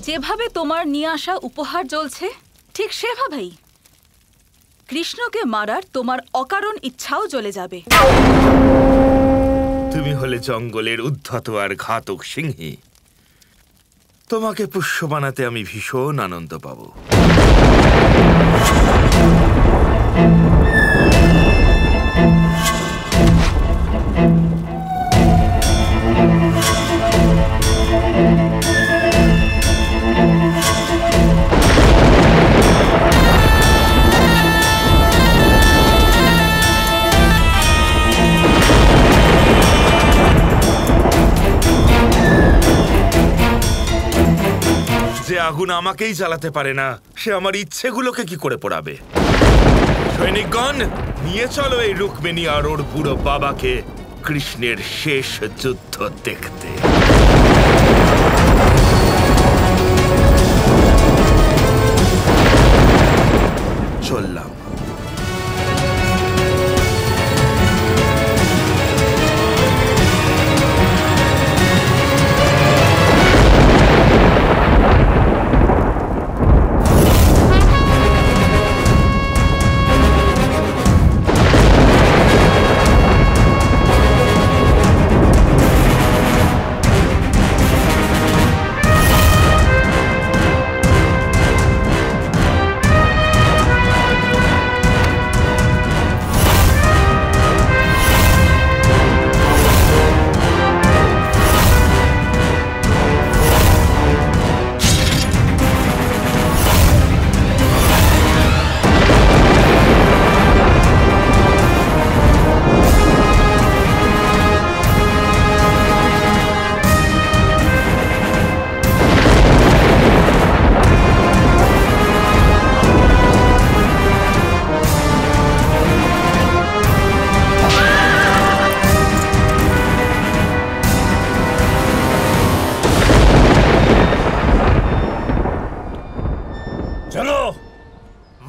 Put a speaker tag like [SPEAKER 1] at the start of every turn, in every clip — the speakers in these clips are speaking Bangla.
[SPEAKER 1] যেভাবে তোমার নিয়ে আসা উপহার জ্বলছে ঠিক সেভাবেই কৃষ্ণকে মারার তোমার অকারণ ইচ্ছাও জ্বলে যাবে।
[SPEAKER 2] তুমি হলে জঙ্গলের উদ্ধত আর ঘাতক সিংহী। তোমাকে পুষ্য বানাতে আমি ভীষণ আনন্দ পাবো। যে আগুন আমাকেই জ্বালাতে পারে না, সে আমার ইচ্ছেগুলোকে কি করে পোড়াবে? সৈনিকগণ, নিয়ে চলো এই রুক্মিণী আর ওর বুড়ো বাবাকে কৃষ্ণের শেষ যুদ্ধ দেখতে। চললাম।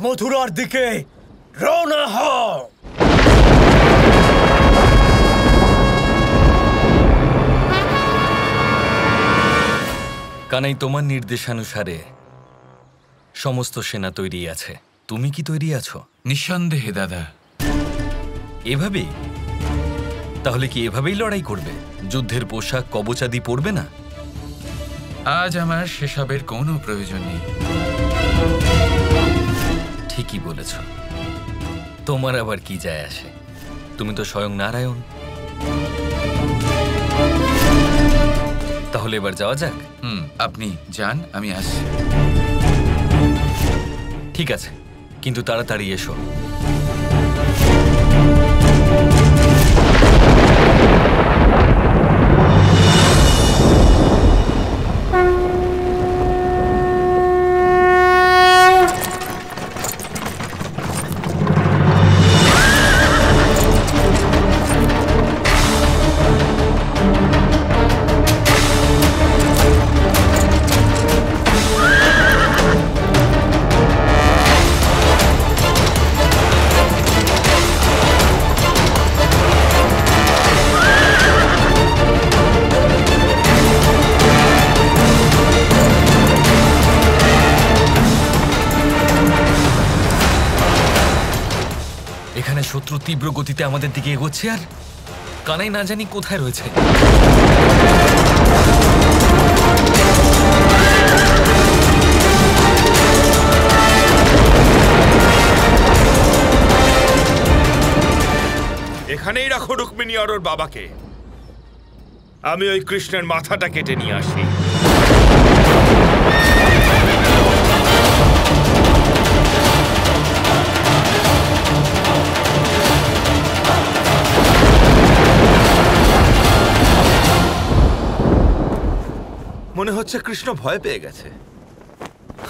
[SPEAKER 3] মথুরার দিকে রওনা হও।
[SPEAKER 4] কানাই, তোমার নির্দেশানুসারে সমস্ত সেনা তৈরি আছে। তুমি কি তৈরি আছো?
[SPEAKER 5] নিঃসন্দেহে দাদা।
[SPEAKER 4] এভাবেই? তাহলে কি এভাবেই লড়াই করবে? যুদ্ধের পোশাক কবচাদি পরবে না?
[SPEAKER 5] আজ আমার সেসবের কোনো প্রয়োজন নেই।
[SPEAKER 4] ঠিকই বলেছ। তোমার আবার কি যায় আসে? তুমি তো স্বয়ং নারায়ণ। তাহলে এবার যাওয়া যাক।
[SPEAKER 5] আপনি যান, আমি আসছি।
[SPEAKER 4] ঠিক আছে, কিন্তু তাড়াতাড়ি এসো। এখানে শত্রু তীব্র গতিতে আমাদের দিকে এগোচ্ছে, আর কানাই না জানি কোথায় রয়েছে।
[SPEAKER 2] এখানেই রাখো রুক্মিণী আর ওর বাবাকে। আমি ওই কৃষ্ণের মাথাটা কেটে নিয়ে আসি। মনে হচ্ছে কৃষ্ণ ভয় পেয়ে গেছে,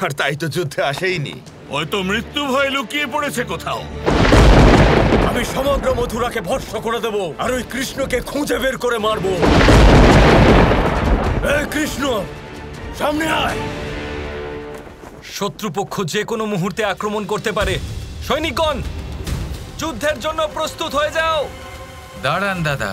[SPEAKER 2] আর তাই তো যুদ্ধে আসেইনি।
[SPEAKER 6] হয়তো মৃত্যু ভয় লুকিয়ে পড়েছে কোথাও।
[SPEAKER 3] আমি সমগ্র মথুরাকে ভস্ম করে দেব, আর ওই কৃষ্ণকে খুঁজে বের করে মারব। এই কৃষ্ণ, সামনে আয়।
[SPEAKER 4] শত্রুপক্ষ যে কোনো মুহূর্তে আক্রমণ করতে পারে। সৈনিকগণ, যুদ্ধের জন্য প্রস্তুত হয়ে যাও।
[SPEAKER 5] দাঁড়ান দাদা।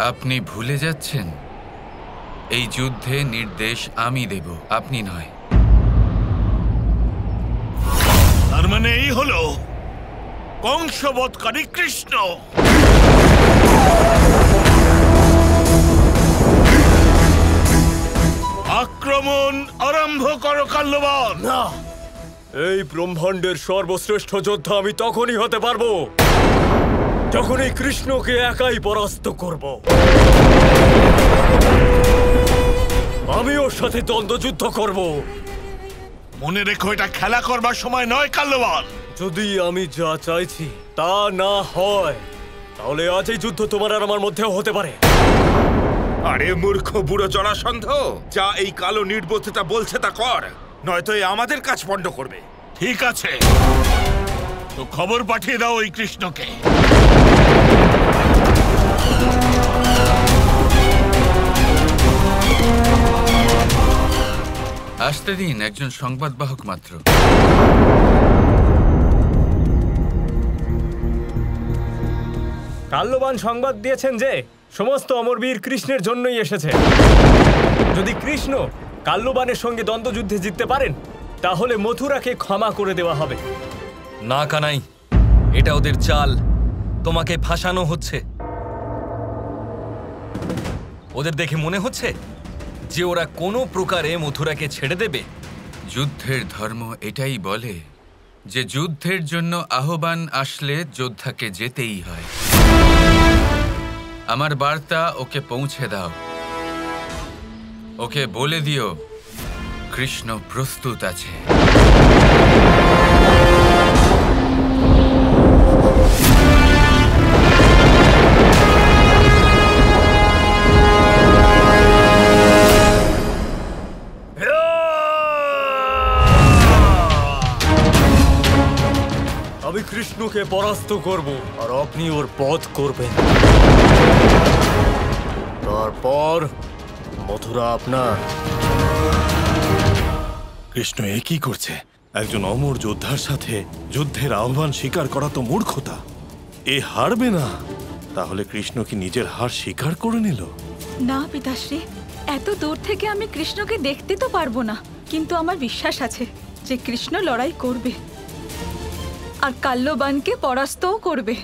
[SPEAKER 5] আপনি ভুলে যাচ্ছেন এই যুদ্ধে নির্দেশ আমি দেব, আপনি নয়।
[SPEAKER 6] তার মানে এই হলো কংসবধকারী কৃষ্ণ। আক্রমণ আরম্ভ করো কাল্যবান।
[SPEAKER 3] না, এই ব্রহ্মাণ্ডের সর্বশ্রেষ্ঠ যোদ্ধা আমি তখনই হতে পারবো যখন এই কৃষ্ণকে একাই পরাস্ত করব। আমি ওর সাথে দ্বন্দ্বযুদ্ধ করব।
[SPEAKER 6] মনে রেখো, এটা খেলা করবার সময় নয় কাল্যবান।
[SPEAKER 3] যদি আমি যা চাইছি তা না হয় তাহলে আজ এই যুদ্ধ তোমার আর আমার মধ্যেও হতে পারে।
[SPEAKER 2] আরে মূর্খ বুড়ো জরাসন্ধ, যা এই কালো নির্বোধটা বলছে তা কর, নয়তো এ আমাদের কাজ পণ্ড করবে।
[SPEAKER 6] ঠিক আছে, তো খবর পাঠিয়ে দাও ওই কৃষ্ণকে।
[SPEAKER 5] আসতে দিন, একজন সংবাদবাহক মাত্র।
[SPEAKER 3] কাল্যবান সংবাদ দিয়েছেন যে সমস্ত অমরবীর কৃষ্ণের জন্যই এসেছে। যদি কৃষ্ণ কাল্যবানের সঙ্গে দ্বন্দ্বযুদ্ধে জিততে পারেন তাহলে মথুরাকে ক্ষমা করে দেওয়া হবে।
[SPEAKER 4] না কানাই, এটা ওদের চাল। তোমাকে ফাঁসানো হচ্ছে। ওদের দেখে মনে হচ্ছে যে ওরা কোনো প্রকারে মথুরাকে ছেড়ে দেবে।
[SPEAKER 5] যুদ্ধের ধর্ম এটাই বলে যে যুদ্ধের জন্য আহ্বান আসলে যোদ্ধাকে যেতেই হয়। আমার বার্তা ওকে পৌঁছে দাও। ওকে বলে দিও কৃষ্ণ প্রস্তুত আছে।
[SPEAKER 3] আমি কৃষ্ণকে পরাস্ত করব আর আপনি ওর বধ করবেন। তারপর মথুরা আপনার।
[SPEAKER 7] কৃষ্ণ এ কি করছে? একজন অমর যোদ্ধার সাথে যুদ্ধের আহ্বান স্বীকার করা তো মূর্খতা। এ হারবে না। তাহলে কৃষ্ণ কি নিজের হার স্বীকার করে নিল?
[SPEAKER 1] না পিতাশ্রী, এত দূর থেকে আমি কৃষ্ণকে দেখতে তো পারবো না, কিন্তু আমার বিশ্বাস আছে যে কৃষ্ণ লড়াই করবে আর কাল্যবানকে পরাস্তও করবে।